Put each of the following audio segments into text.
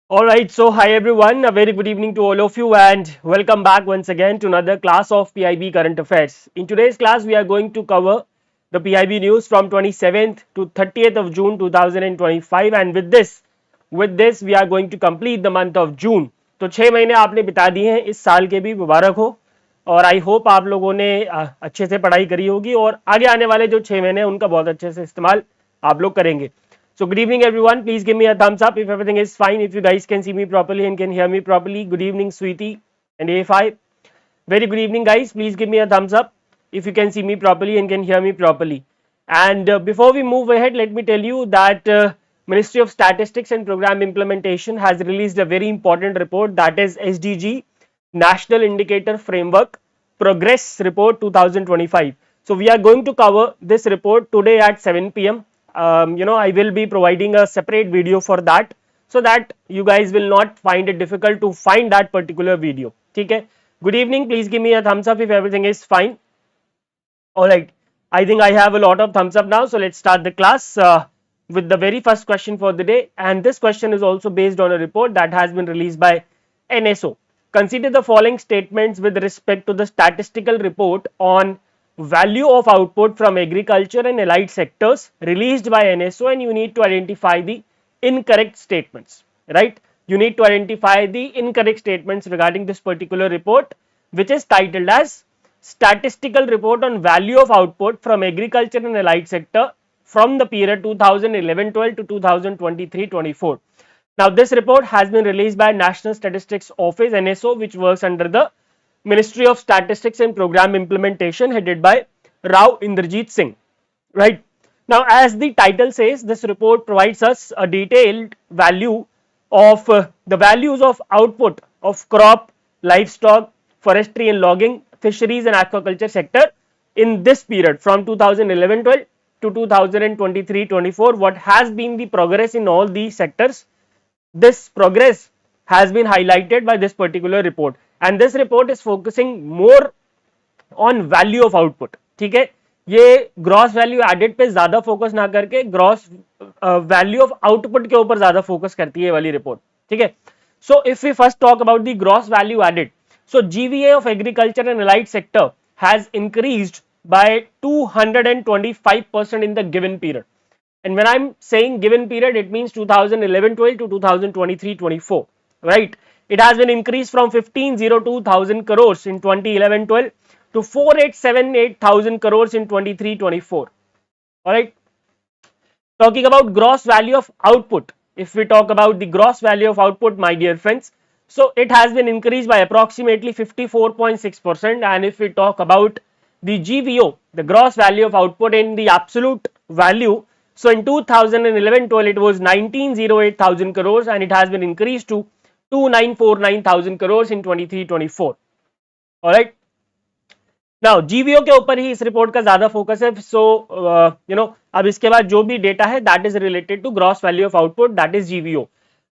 Alright, so hi everyone, a very good evening to all of you and welcome back once again to another class of PIB Current Affairs. In today's class, we are going to cover the PIB news from 27th to 30th of June 2025 and with this we are going to complete the month of June. तो 6 महीने आपने बिता दिए हैं इस साल के भी मुबारक हो और आई होप आप लोगों ने अच्छे से पढ़ाई करी होगी और आगे आने वाले जो 6 महीने हैं उनका बहुत अच्छे से इस्तेमाल आप लोग करेंगे. So good evening everyone, please give me a thumbs up if everything is fine, if you guys can see me properly and can hear me properly. Good evening Sweetie and A5. Very good evening guys, please give me a thumbs up if you can see me properly and can hear me properly. And before we move ahead, let me tell you that Ministry of Statistics and Program Implementation has released a very important report, that is SDG National Indicator Framework Progress Report 2025. So we are going to cover this report today at 7 p.m. I will be providing a separate video for that so that you guys will not find it difficult to find that particular video. Okay. Good evening. Please give me a thumbs up if everything is fine. All right. I think I have a lot of thumbs up now. So let's start the class with the very first question for the day. And this question is also based on a report that has been released by NSO. Consider the following statements with respect to the statistical report on value of output from agriculture and allied sectors released by NSO, and you need to identify the incorrect statements, right? You need to identify the incorrect statements regarding this particular report, which is titled as Statistical Report on Value of Output from Agriculture and Allied Sector from the period 2011-12 to 2023-24. Now, this report has been released by National Statistics Office NSO, which works under the Ministry of Statistics and Program Implementation, headed by Rao Inderjeet Singh, right? Now, as the title says, this report provides us a detailed value of the values of output of crop, livestock, forestry and logging, fisheries and aquaculture sector in this period from 2011-12 to 2023-24. What has been the progress in all these sectors? This progress has been highlighted by this particular report, and this report is focusing more on value of output. ठीक है, ये gross value added पे ज्यादा focus ना करके gross value of output के ऊपर ज्यादा फोकस करती है ये वाली रिपोर्ट. ठीक है, so if we first talk about the gross value added, so GVA of agriculture and allied sector has increased by 225% in the given period. And when I'm saying given period, it means 2011-12 to 2023-24, right? It has been increased from 1502,000 crores in 2011-12 to 4878,000 crores in 23-24. All right. Talking about gross value of output, if we talk about the gross value of output, my dear friends, so it has been increased by approximately 54.6%. And if we talk about the GVO, the gross value of output in the absolute value, so in 2011-12 it was 1908,000 crores and it has been increased to 2949,000 crores in 23-24. All right. Now GVO के ऊपर ही इस report का ज्यादा focus है. सो अब इसके बाद जो भी डेटा है that is related to gross value of output, that is GVO.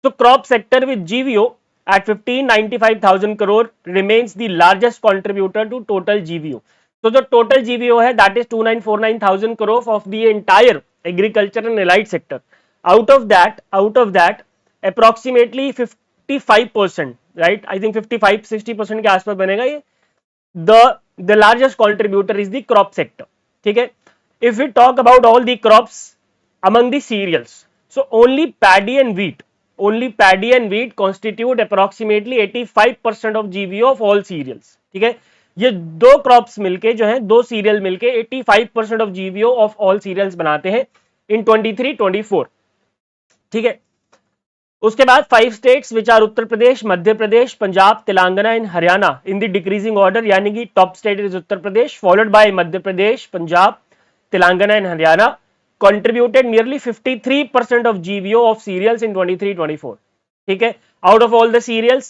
So crop sector with GVO at 1595,000 crore remains the largest contributor to total GVO. So the total GVO है that is 2949,000 crore of the entire agriculture and allied sector. Out of that approximately 55%, right? I think 55-60% के आसपास बनेगा ये. The largest contributor is the crop sector. ठीक है. If we talk about all the crops among the cereals, so only paddy and wheat constitute approximately 85% of GVO of all cereals. ठीक है, ये दो क्रॉप्स मिलके जो है, दो सीरियल मिलके 85% of GVO of all cereals बनाते हैं इन 23-24. ठीक है, उसके बाद 5 states which are Uttar Pradesh, Madhya Pradesh, Punjab, Telangana and Haryana in the decreasing order, यानी कि top state is Uttar Pradesh followed by Madhya Pradesh, Punjab, Telangana and Haryana, contributed nearly 53% of GVO of cereals in 23-24. ठीक है, out of all the cereals,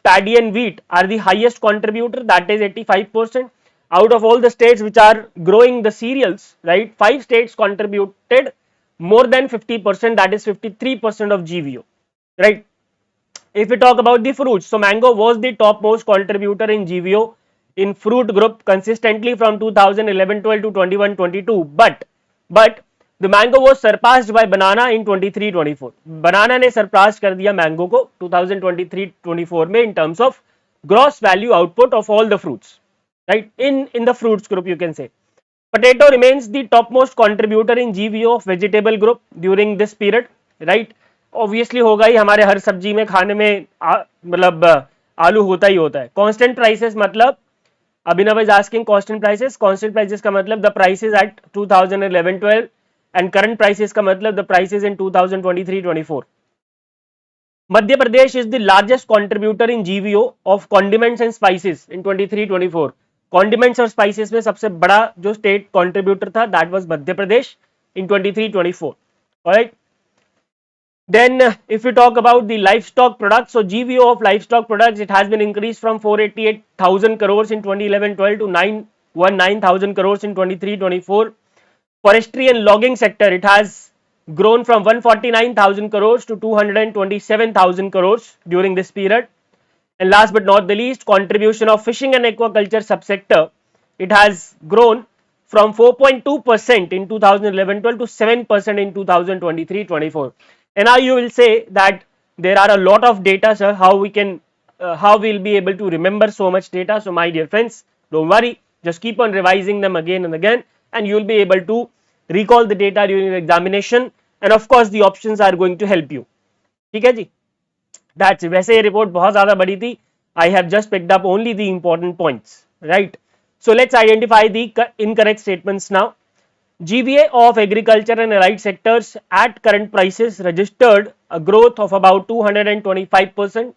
paddy and wheat are the highest contributor, that is 85%. Out of all the states which are growing the cereals, right, 5 states contributed more than 50%, that is 53% of GVO, right? If we talk about the fruits, so mango was the topmost contributor in GVO in fruit group consistently from 2011-12 to 21-22, but the mango was surpassed by banana in 23-24। Banana ने surpass कर दिया mango को 2023-24 में in terms of gross value output of all the fruits, right, in the fruits group you can say. Potato remains the top most contributor in GVO of vegetable group during this period, right. Obviously होगा ही, हमारे हर सब्जी में खाने में मतलब आलू होता ही होता है। कांस्टेंट प्राइसेस मतलब Abhinav is asking constant prices, constant prices का मतलब the prices at 2011-12 and current prices का मतलब the prices in 2023-24। Madhya Pradesh is the largest contributor in GVO of condiments and spices in 23-24। Condiments और स्पाइसेस में सबसे बड़ा जो स्टेट कंट्रीब्यूटर था that was Madhya Pradesh in 23-24, alright. Then if we talk about the livestock products, so GVO of livestock products, it has been increased from 488,000 crores in 2011-12 to 919,000 crores in 23-24. Forestry and logging sector, it has grown from 149,000 crores to 227,000 crores during this period. And last but not the least, contribution of fishing and aquaculture subsector, it has grown from 4.2% in 2011-12 to 7% in 2023-24. And now you will say that there are a lot of data, sir, how we'll be able to remember so much data. So my dear friends, don't worry, just keep on revising them again and again and you will be able to recall the data during the examination, and of course the options are going to help you. ठीक है जी, that's it. वैसे ये report बहुत ज़्यादा बड़ी थी, I have just picked up only the important points, right? So let's identify the incorrect statements now. GVA of agriculture and allied sectors at current prices registered a growth of about 225%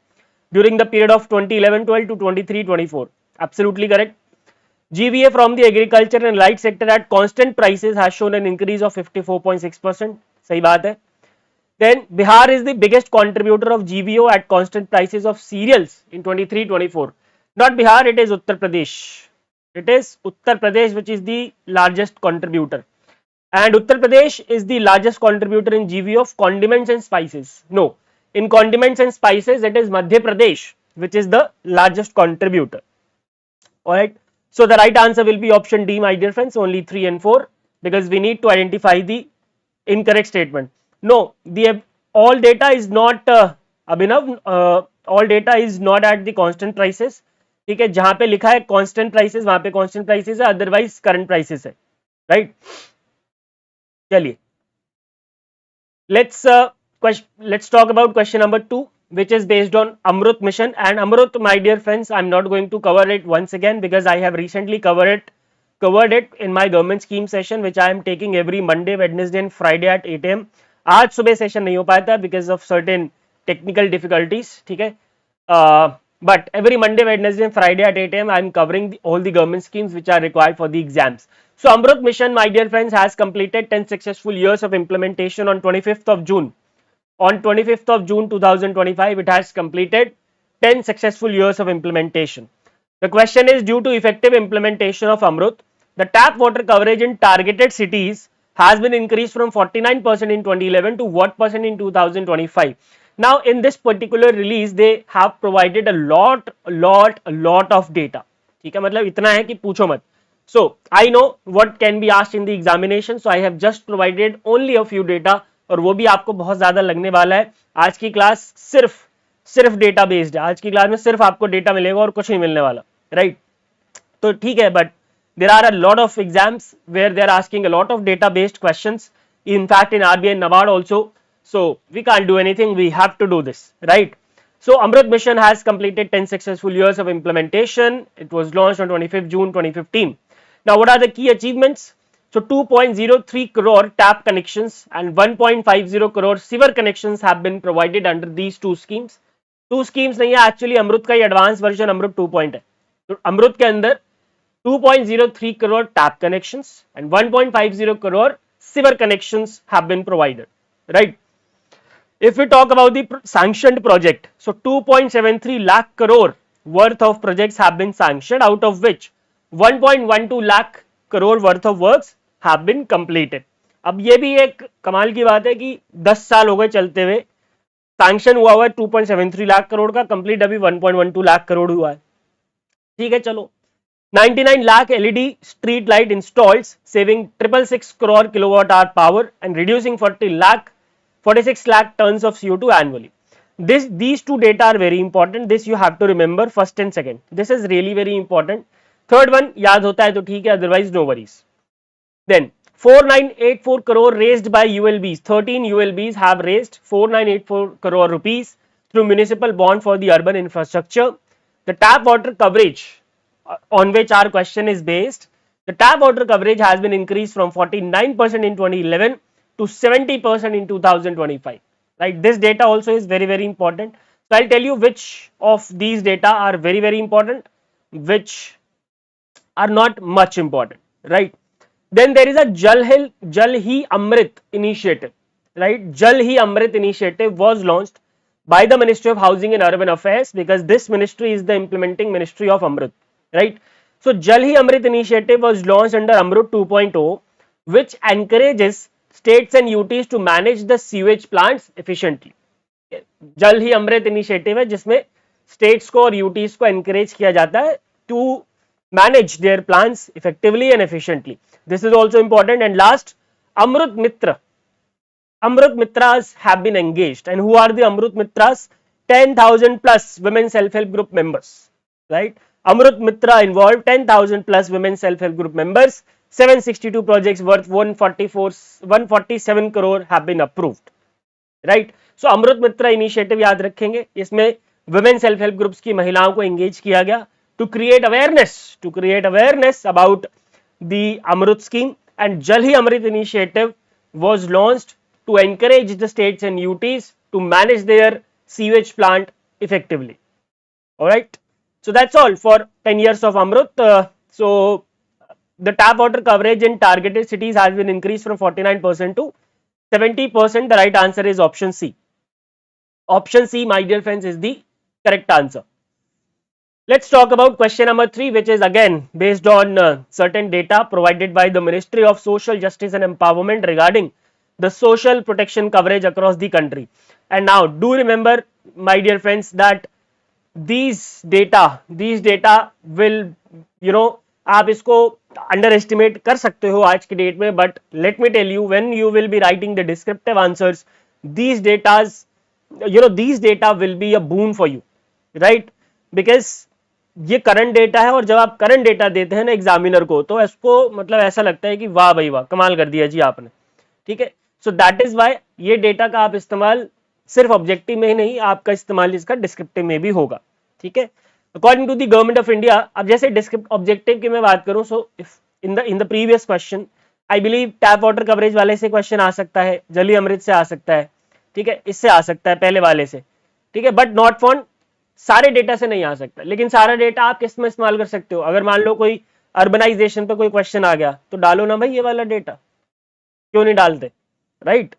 during the period of 2011-12 to 23-24. Absolutely correct. GVA from the agriculture and allied sector at constant prices has shown an increase of 54.6%. सही बात है. Then Bihar is the biggest contributor of GVO at constant prices of cereals in 23-24. Not Bihar, it is Uttar Pradesh. It is Uttar Pradesh which is the largest contributor. And Uttar Pradesh is the largest contributor in GVO of condiments and spices. No, in condiments and spices it is Madhya Pradesh which is the largest contributor. Alright, so the right answer will be option D, my dear friends, only 3 and 4, because we need to identify the incorrect statement. No, the all data is not Abhinav, all data is not at the constant prices. ठीक है, जहां पे लिखा है constant prices वहां पे constant prices है, otherwise current prices है, right? चलिए, let's talk about question number 2, which is based on Amrut mission. And Amrut, my dear friends, I'm not going to cover it once again because I have recently covered it in my government scheme session, which I am taking every Monday, Wednesday and Friday at 8 AM. आज सुबह session नहीं हो पाया था because of certain technical difficulties, ठीक है, but every Monday, Wednesday and Friday at 8 AM I am covering all the government schemes which are required for the exams. So Amrut mission, my dear friends, has completed 10 successful years of implementation on 25th of June. On 25th of June 2025, it has completed 10 successful years of implementation. The question is, due to effective implementation of Amrut, the tap water coverage in targeted cities has been increased from 49% in 2011 to what percent in 2025. Now in this particular release they have provided a lot of data. ठीक है, मतलब इतना है कि पूछो मत. So I know what can be asked in the examination, so I have just provided only a few data, और वो भी आपको बहुत ज्यादा लगने वाला है. आज की क्लास सिर्फ डेटा बेस्ड है. आज की क्लास में सिर्फ आपको डेटा मिलेगा और कुछ नहीं मिलने वाला, राइट? तो ठीक है, but there are a lot of exams where they are asking a lot of data based questions, in fact in RBI and NABARD also, so we can't do anything, we have to do this, right? So Amrut mission has completed 10 successful years of implementation. It was launched on 25th June 2015. Now what are the key achievements? So 2.03 crore tap connections and 1.50 crore sewer connections have been provided under these two schemes. Two schemes नहीं है, actually Amrut का ही advanced version Amrut 2 point है. तो Amrut के अंदर 2.03 crore tap connections and 1.50 crore sewer connections have been provided, right? If we talk about the sanctioned project, so 2.73 lakh crore worth of projects have been sanctioned, out of which 1.12 lakh crore worth of works have been completed. अब ये भी एक कमाल की बात है कि 10 साल हो गए चलते हुए, सैंक्शन हुआ है 2.73 लाख करोड़ का, कंप्लीट अभी 1.12 लाख करोड़ हुआ है. ठीक है, चलो 99 lakh LED street light installed, saving 666 crore kilowatt hour power and reducing 46 lakh tons of CO2 annually. These two data are very important. This you have to remember, first and second. This is really very important. Third one याद होता है तो ठीक है, otherwise no worries. Then 4984 crore raised by ULBs. 13 ULBs have raised 4984 crore rupees through municipal bond for the urban infrastructure. The tap water coverage on which our question is based, the tap water coverage has been increased from 49% in 2011 to 70% in 2025. Right, this data also is very very important. So I'll tell you which of these data are very very important, which are not much important. Right, then there is a Jal Hi Amrit initiative. Right, Jal Hi Amrit initiative was launched by the Ministry of Housing and Urban Affairs, because this ministry is the implementing ministry of Amrit. Right, so Jal Hi Amrit initiative was launched under Amrit 2.0, which encourages states and UTs to manage the sewage plants efficiently. जल ही अमृत initiative है जिसमें states को और UTs को encourage किया जाता है to manage their plans effectively and efficiently. This is also important. And last, Amrut Mitra. Amrut Mitras have been engaged, and who are the Amrut Mitras? 10,000 plus women self-help group members. Right, Amrut Mitra involved 10,000 plus women self-help group members. 762 projects worth 147 crore have been approved. Right, so Amrut Mitra initiative याद रखेंगे, इसमें women self-help groups की महिलाओं को engage किया गया to create awareness about the Amrut scheme. And Jal Hi Amrit initiative was launched to encourage the states and UTs to manage their sewage plant effectively. Alright, so that's all for 10 years of Amrut. So the tap water coverage in targeted cities has been increased from 49% to 70%. The right answer is option C. Option C, my dear friends, is the correct answer. Let's talk about question number 3, which is again based on certain data provided by the Ministry of Social Justice and Empowerment regarding the social protection coverage across the country. And now do remember, my dear friends, that these data will, you know, आप इसको under estimate कर सकते हो आज की date में, but let me tell you, when you will be writing the descriptive answers, these data will be a boon for you, right? Because ये current data है, और जब आप करंट डेटा देते हैं ना एग्जामिनर को, तो इसको मतलब ऐसा लगता है कि वाह भाई वाह, कमाल कर दिया जी आपने. ठीक है, सो दैट इज वाई ये डेटा का आप इस्तेमाल सिर्फ ऑब्जेक्टिव में ही नहीं, आपका इस्तेमाल इसका डिस्क्रिप्टिव में भी होगा. ठीक है, according to the government of India. अब जैसे डिस्क्रिप्टिव ऑब्जेक्टिव की मैं बात करूं, so if in the previous question I believe tap water coverage वाले से क्वेश्चन आ सकता है, जल ही अमृत से आ सकता है. ठीक है, इससे आ सकता है, पहले वाले से. ठीक है, बट नॉट फॉर सारे डेटा से नहीं आ सकता. लेकिन सारा डेटा आप किस में इस्तेमाल कर सकते हो? अगर मान लो कोई अर्बनाइजेशन पे कोई क्वेश्चन आ गया, तो डालो ना भाई ये वाला डेटा, क्यों नहीं डालते? राइट,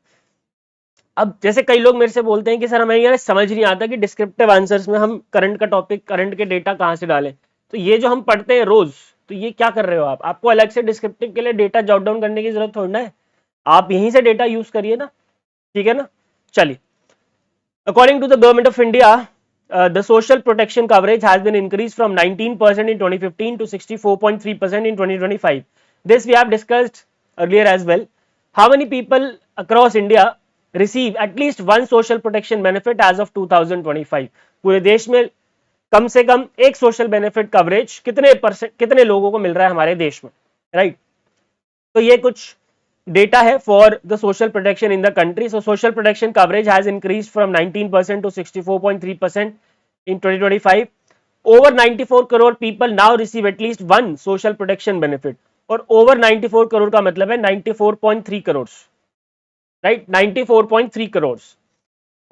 अब जैसे कई लोग मेरे से बोलते हैं कि सर हमें यार समझ नहीं आता कि डिस्क्रिप्टिव आंसर्स में हम करंट का टॉपिक, करंट के डेटा कहाँ से डालें. तो ये जो हम पढ़ते हैं रोज, तो ये क्या कर रहे हो आप? आपको अलग से डिस्क्रिप्टिव के लिए डेटा जॉट डाउन करने की जरूरत थोड़ी ना है, आप यहीं से डेटा यूज करिए ना. ठीक है ना, चलिए. According to the government of India, the social protection coverage has been increased from 19% in 2015 to 64.3% in 2025. This we have discussed earlier as well. How many people across India receive at least one social protection benefit as of 2025? पूरे देश में कम से कम एक social benefit coverage कितने लोगों को मिल रहा है हमारे देश में, राइट? तो ये कुछ data है for the social protection in the country. So social protection coverage has increased from 19% to 64.3% in 2025. Over 94 crore people now receive at least one social protection benefit. और over 94 crore का मतलब है 94.3 crores, right? 94.3 crores.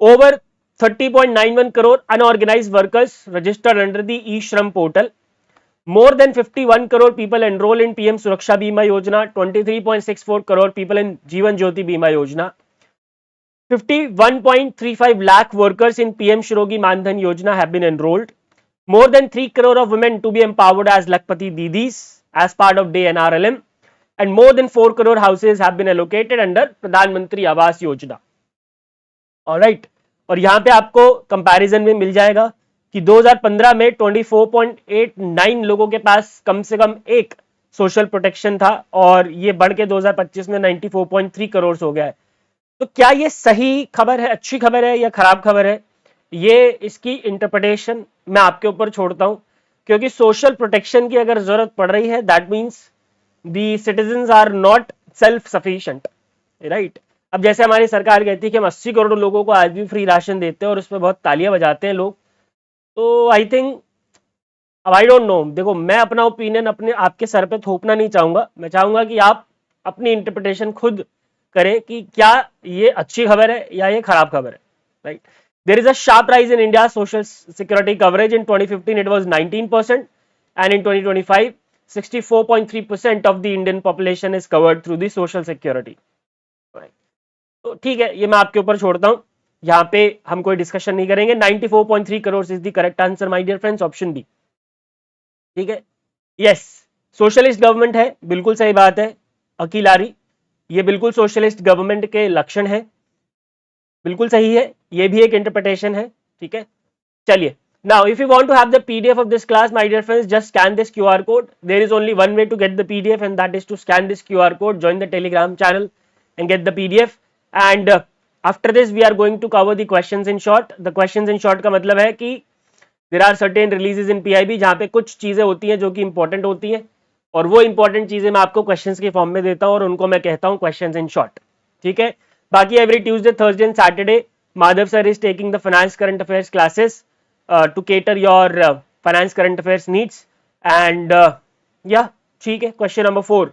Over 30.91 crore unorganized workers registered under the e-Shram portal. More than 51 crore people enroll in PM Suraksha Bima Yojana. 23.64 crore people in Jeevan Jyoti Bima Yojana. 51.35 lakh workers in PM Shrogi Mandhan Yojana have been enrolled. More than 3 crore of women to be empowered as Lakpati Didis as part of Day NRLM. And more than 4 crore houses have been allocated under Pradhan Mantri Awas Yojana. Alright, और यहाँ पे आपको comparison में मिल जाएगा कि 2015 में 24.89 लोगों के पास कम से कम एक सोशल प्रोटेक्शन था और ये बढ़ के 2025 में 94.3 करोड़ हो गया है। तो क्या ये सही खबर है, अच्छी खबर है या खराब खबर है, ये इसकी इंटरप्रिटेशन मैं आपके ऊपर छोड़ता हूं, क्योंकि सोशल प्रोटेक्शन की अगर जरूरत पड़ रही है that means the citizens are not self sufficient, right. अब जैसे हमारी सरकार कहती है कि हम 80 करोड़ लोगों को आज भी फ्री राशन देते हैं और उसमें बहुत तालियां बजाते हैं लोग, तो आई थिंक, अब आई डोंट नो, देखो मैं अपना ओपिनियन अपने आपके सर पे थोपना नहीं चाहूंगा, मैं चाहूंगा कि आप अपनी इंटरप्रिटेशन खुद करें कि क्या ये अच्छी खबर है या ये खराब खबर है, right. There is a sharp rise in India social security coverage. In 2015 it was 19% and in 2025 64.3% of the Indian population is covered through the social security, right? तो ठीक है, ये मैं आपके ऊपर छोड़ता हूं, यहाँ पे हम कोई डिस्कशन नहीं करेंगे। 94.3 crore is the correct answer my dear friends, option B, ठीक है। यस, सोशलिस्ट गवर्नमेंट है, बिल्कुल सही बात है अकील आरी, ये बिल्कुल सोशलिस्ट गवर्नमेंट के लक्षण है, बिल्कुल सही है, ये भी एक इंटरप्रिटेशन है, ठीक है। चलिए, now if you want to have the PDF of this class my dear friends, just scan this QR code. There is only one way to get the PDF and that is to scan this QR code, join the Telegram channel and get the PDF. And after this we are going to cover the questions in short. The questions in short का मतलब है कि there are certain releases in PIB जहाँ पे कुछ चीजें होती हैं जो कि इंपॉर्टेंट होती हैं और वो इंपॉर्टेंट चीजें मैं आपको क्वेश्चंस के फॉर्म में देता हूं और उनको मैं कहता हूं क्वेश्चंस इन शॉर्ट, ठीक है। बाकी every Tuesday, Thursday and Saturday Madhav sir is taking the finance current affairs classes to cater your finance current affairs needs and yeah, ठीक है। क्वेश्चन नंबर 4,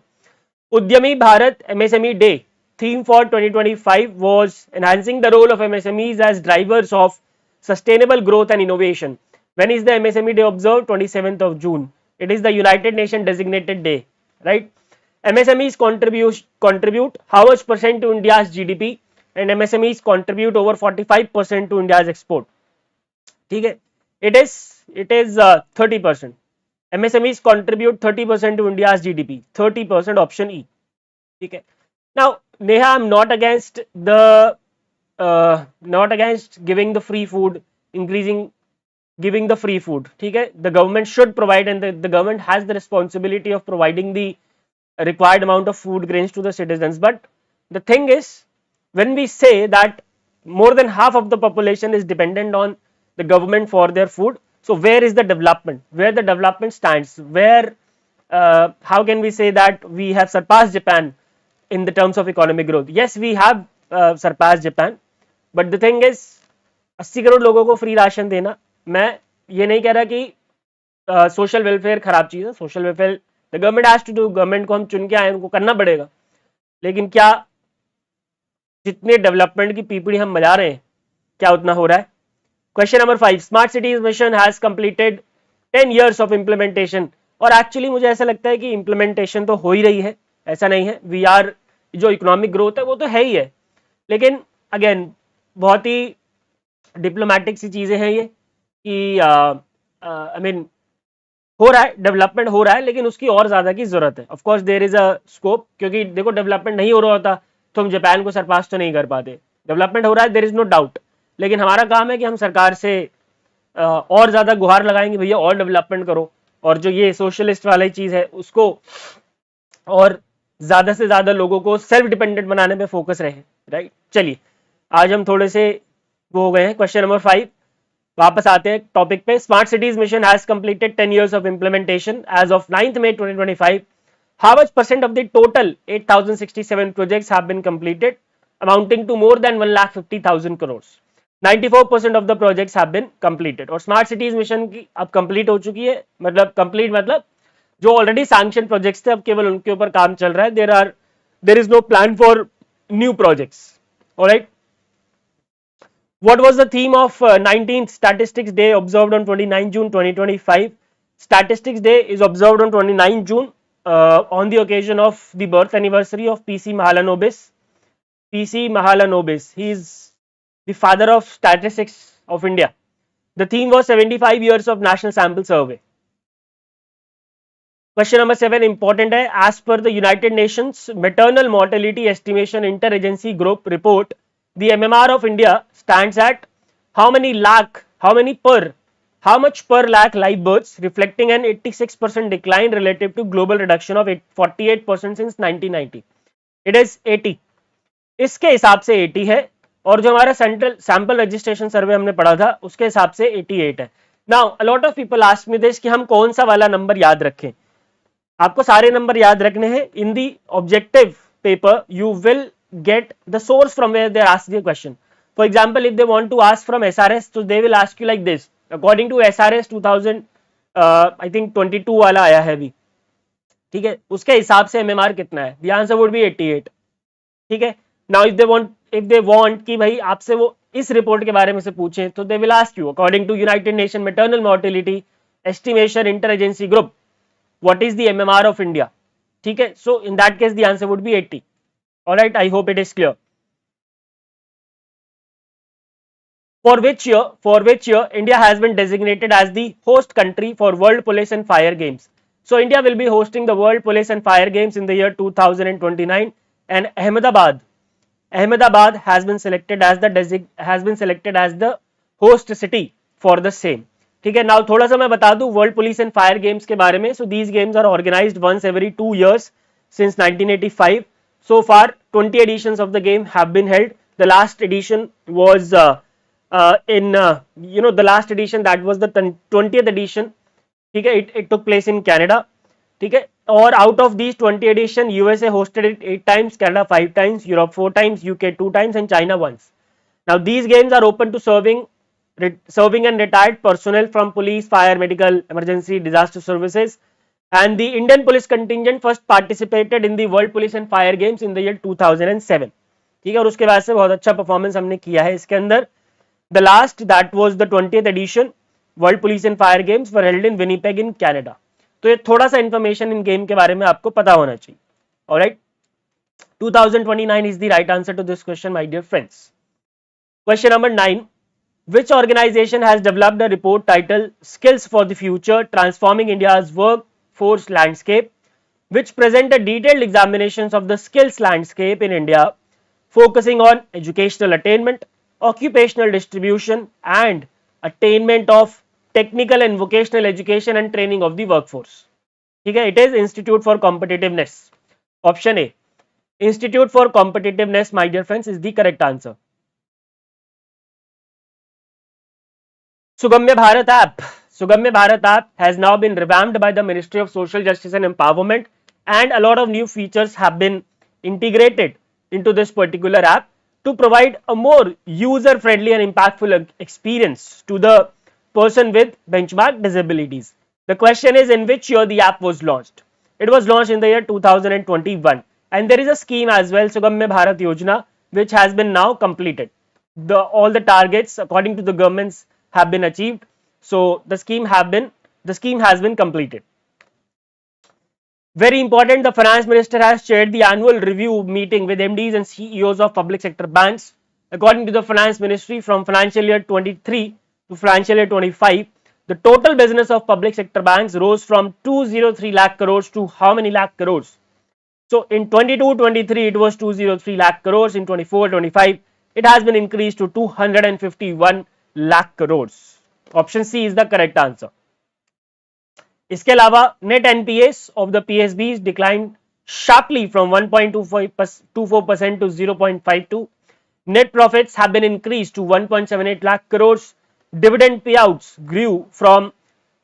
उद्यमी Bharat MSME Day theme for 2025 was enhancing the role of MSMEs as drivers of sustainable growth and innovation. When is the MSME Day observed? 27th of June. It is the United Nations designated day, right? MSMEs contribute how much percent to India's GDP? And MSMEs contribute over 45% to India's export, ठीक है। it is 30%. MSMEs contribute 30% to India's GDP, 30%, option E, ठीक है। Now Neha, I'm not against giving the free food, giving the free food, ठीक है। The government should provide and the government has the responsibility of providing the required amount of food grains to the citizens, but the thing is when we say that more than half of the population is dependent on the government for their food, so where is the development, where the development stands, where how can we say that we have surpassed Japan in the terms of economic growth? Yes, we have surpassed Japan, but the thing is 80 crore लोगों को free ration देना, मैं ये नहीं कह रहा कि social welfare खराब चीज है, social welfare the government has to do, government को हम चुन के आए, उनको करना पड़ेगा, लेकिन क्या जितने डेवलपमेंट की पीपड़ी हम बजा रहे हैं क्या उतना हो रहा है? Question number 5, smart cities mission has completed 10 years of implementation, और एक्चुअली मुझे ऐसा लगता है कि इम्प्लीमेंटेशन तो हो ही रही है, ऐसा नहीं है, वी आर जो इकोनॉमिक ग्रोथ है वो तो है ही है, लेकिन अगेन बहुत ही डिप्लोमेटिक सी चीजें हैं ये कि आई मीन हो रहा है, डेवलपमेंट हो रहा है, लेकिन उसकी और ज्यादा की जरूरत है। Of course there is a scope, क्योंकि देखो डेवलपमेंट नहीं हो रहा होता तो हम जापान को सरपास तो नहीं कर पाते, डेवलपमेंट हो रहा है, देयर इज नो डाउट, लेकिन हमारा काम है कि हम सरकार से और ज्यादा गुहार लगाएंगे, भैया और डेवलपमेंट करो, और जो ये सोशलिस्ट वाली चीज है उसको और ज्यादा से ज्यादा लोगों को सेल्फ डिपेंडेंट बनाने में फोकस रहे, राइट। चलिए आज हम थोड़े से वो हो गए हैं। क्वेश्चन नंबर 5, वापस आते हैं टॉपिक पे। Smart cities mission has completed 10 years of implementation as of 9th May 2025. How much percent of the total 8,067 projects have been completed, amounting to more than 1,50,000 crores? 94% of the projects have been completed. और smart cities mission की अब complete हो चुकी है, मतलब complete मतलब जो already sanction projects थे अब केवल उनके ऊपर काम चल रहा है, there is no plan for new projects, alright. What was the theme of 19th Statistics Day observed on 29 June 2025? Statistics Day is observed on 29 June on the occasion of the birth anniversary of PC Mahalanobis. PC Mahalanobis, he is the father of statistics of India. The theme was 75 years of national sample survey. Question number 7 important है. As per the United Nations Maternal Mortality Estimation Interagency Group report, the MMR of India stands at how many per how much per lakh live births, reflecting an 86% decline relative to global reduction of 48% since 1990. It is 80. इसके हिसाब से 80 है, और जो हमारा central sample registration सर्वे हमने पढ़ा था उसके हिसाब से 88 है. Now a lot of people ask me this कि हम कौन सा वाला नंबर याद रखें. आपको सारे नंबर याद रखने हैं. In the objective paper you will get the source from where they ask the question. For example, if they want to ask from SRS, so they will ask you like this. According to SRS 2000 I think 22 वाला आया है अभी, ठीक है, उसके हिसाब से MMR कितना है? The answer would be 88. ठीक है. Now if they want कि भाई आपसे वो इस रिपोर्ट के बारे में से पूछे, तो they will ask you according to United Nations Maternal Mortality Estimation Interagency Group, what is the MMR of India? ठीक है. So in that case the answer would be 80. All right, I hope it is clear. For which year India has been designated as the host country for World Police and Fire Games. So India will be hosting the World Police and Fire Games in the year 2029, and Ahmedabad has been selected as the host city for the same. ठीक है. Now थोड़ा सा मैं बता दूं World Police and Fire Games के बारे में. So these games are organized once every 2 years since 1985. So far 20 editions of the game have been held. The last edition was the last edition, that was the 20th edition. ठीक है. It took place in Canada. ठीक है. और out of these 20 edition, USA hosted it 8 times, Canada 5 times, Europe 4 times, UK 2 times, and China once. Now these games are open to serving and retired personnel from police, fire, medical, emergency, disaster services. And the Indian police contingent first participated in the World Police and Fire Games in the year 2007. ठीक है. और उसके बाद से बहुत अच्छा performance हमने किया है इसके अंदर. The last, that was the 20th edition, World Police and Fire Games were held in Winnipeg in Canada. तो ये थोड़ा सा इंफॉर्मेशन इन गेम के बारे में आपको पता होना चाहिए. Alright, 2029 is the right answer to this question, my dear friends. Question number 9. Which organization has developed a report titled Skills for the Future, Transforming India's Workforce Landscape, which presented detailed examinations of the skills landscape in India, focusing on educational attainment, occupational distribution, and attainment of technical and vocational education and training of the workforce. ठीक है. It is Institute for Competitiveness. Option A, Institute for Competitiveness, my dear friends, is the correct answer. Sugamya Bharat app has now been revamped by the Ministry of Social Justice and Empowerment, and a lot of new features have been integrated into this particular app to provide a more user-friendly and impactful experience to the person with benchmark disabilities. The question is, in which year the app was launched? It was launched in the year 2021, and there is a scheme as well, Sugamya Bharat Yojana, which has been now completed. All the targets according to the governments have been achieved, so the scheme has been completed. Very important, the finance minister has chaired the annual review meeting with MDs and CEOs of public sector banks. According to the finance ministry, from financial year 23 to financial year 25, the total business of public sector banks rose from 203 lakh crores to how many lakh crores? So in 22-23 it was 203 lakh crores, in 24-25 it has been increased to 251 lakh crores. Option C is the correct answer. इसके अलावा net NPAs of the PSBs declined sharply from 1.24% to 0.52. Net profits have been increased to 1.78 lakh crores. Dividend payouts grew from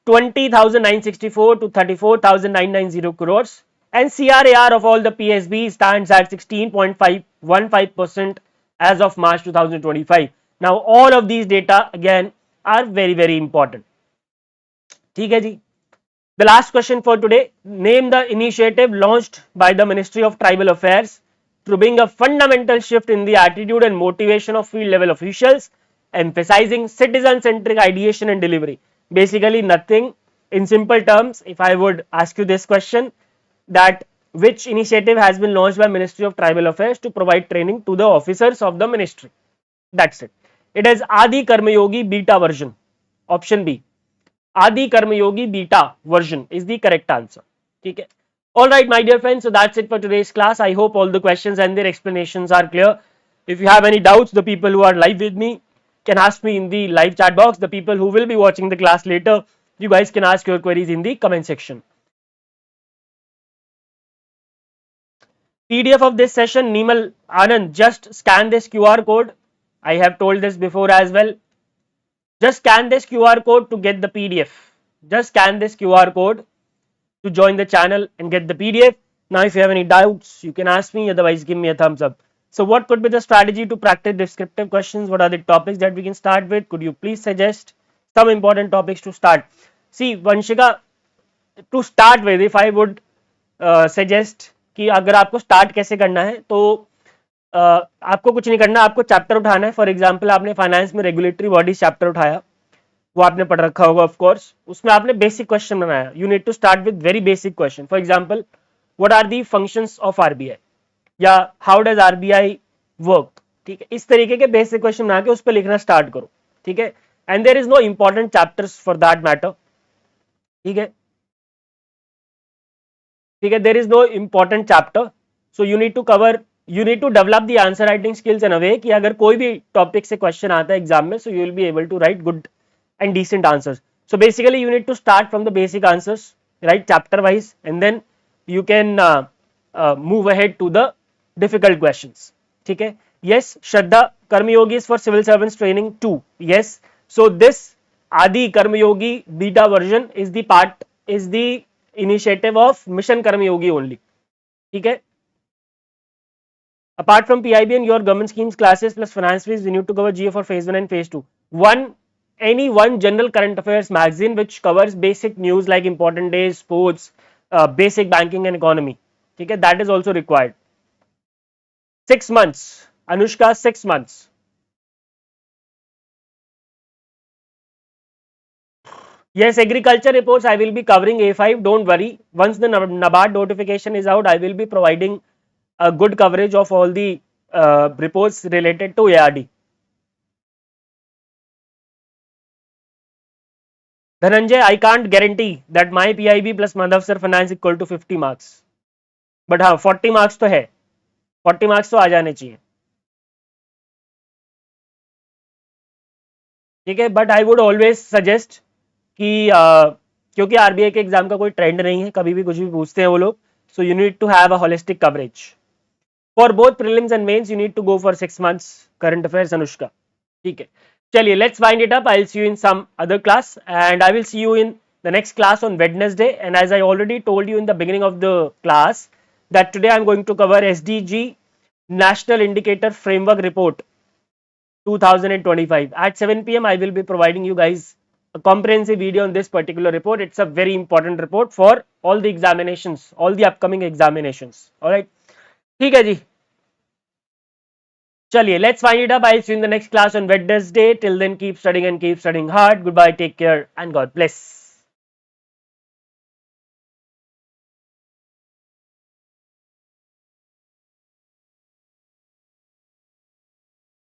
20,964 to 34,990 crores. And CRAR of all the PSBs stands at 16.515% as of March 2025. Now all of these data again are very, very important. ठीक है जी. The last question for today, name the initiative launched by the Ministry of Tribal Affairs to bring a fundamental shift in the attitude and motivation of field level officials, emphasizing citizen-centric ideation and delivery. Basically nothing. In simple terms, if I would ask you this question, that which initiative has been launched by Ministry of Tribal Affairs to provide training to the officers of the ministry? That's it. It is Adi Karmayogi beta version. Option B. Adi Karmayogi beta version is the correct answer. Okay. Alright, my dear friends, so that's it for today's class. I hope all the questions and their explanations are clear. If you have any doubts, the people who are live with me, can ask me in the live chat box. The people who will be watching the class later, you guys can ask your queries in the comment section. PDF of this session, Nimal Anand, just scan this QR code. I have told this before as well. Just scan this QR code to get the PDF. Just scan this QR code to join the channel and get the PDF. Now, if you have any doubts, you can ask me, otherwise give me a thumbs up. So what could be the strategy to practice descriptive questions? What are the topics that we can start with? Could you please suggest some important topics to start? See, Vanshika, to start with, if I would suggest कि अगर आपको start कैसे करना है तो आपको कुछ नहीं करना, आपको चैप्टर उठाना है. फॉर एग्जांपल आपने फाइनेंस में रेगुलेटरी बॉडीज चैप्टर उठाया, वो आपने पढ़ रखा होगा ऑफ कोर्स. उसमें आपने बेसिक क्वेश्चन बनाया. You need to start with very basic question. For example, what are the functions of RBI या हाउ डज आरबीआई वर्क. ठीक है, इस तरीके के बेसिक क्वेश्चन बना के उस पर लिखना स्टार्ट करो. ठीक है, and there is no important chapters for that matter. ठीक है, ठीक है, there is no important chapter. So you need to develop the answer writing skills in a way कि अगर कोई भी टॉपिक से क्वेश्चन आता है एग्जाम में, so you will be able to write good and decent answers. So basically you need to start from the basic answers, right, chapter wise, and then you can move ahead to the difficult questions. ठीक है, yes, Shraddha, Karmayogi is for civil servants training 2. Yes, so this Adi Karmayogi beta version is the initiative of Mission Karmayogi only. ठीक है, apart from PIB and your government schemes classes plus finance fees, we need to cover GA for phase 1 and phase 2. Any one general current affairs magazine which covers basic news like important days, sports, basic banking and economy. ठीक है, that is also required. 6 months, Anushka, 6 months. Yes, agriculture reports I will be covering A5. Don't worry. Once the NABARD notification is out, I will be providing a good coverage of all the reports related to ARD. Dhananjay, I can't guarantee that my PIB plus Madhav Sir finance equal to 50 marks. But हाँ 40 marks तो है, 40 marks तो आ जाने चाहिए. ठीक है, but I would always suggest कि क्योंकि आरबीआई के एग्जाम का कोई ट्रेंड नहीं है, कभी भी कुछ भी पूछते हैं वो लोग. So you need to have a holistic coverage for both prelims and mains. You need to go for 6 months current affairs, Anushka. ठीक है, चलिए, let's wind it up. I'll see you in some other class and I will see you in the next class on Wednesday. And as I already told you in the beginning of the class that today I'm going to cover SDG National Indicator Framework Report 2025. At 7 p.m. I will be providing you guys a comprehensive video on this particular report. It's a very important report for all the examinations, all the upcoming examinations. Alright, ठीक है जी. Chaliye, let's wind it up. I'll see you in the next class on Wednesday. Till then, keep studying and keep studying hard. Goodbye, take care, and God bless.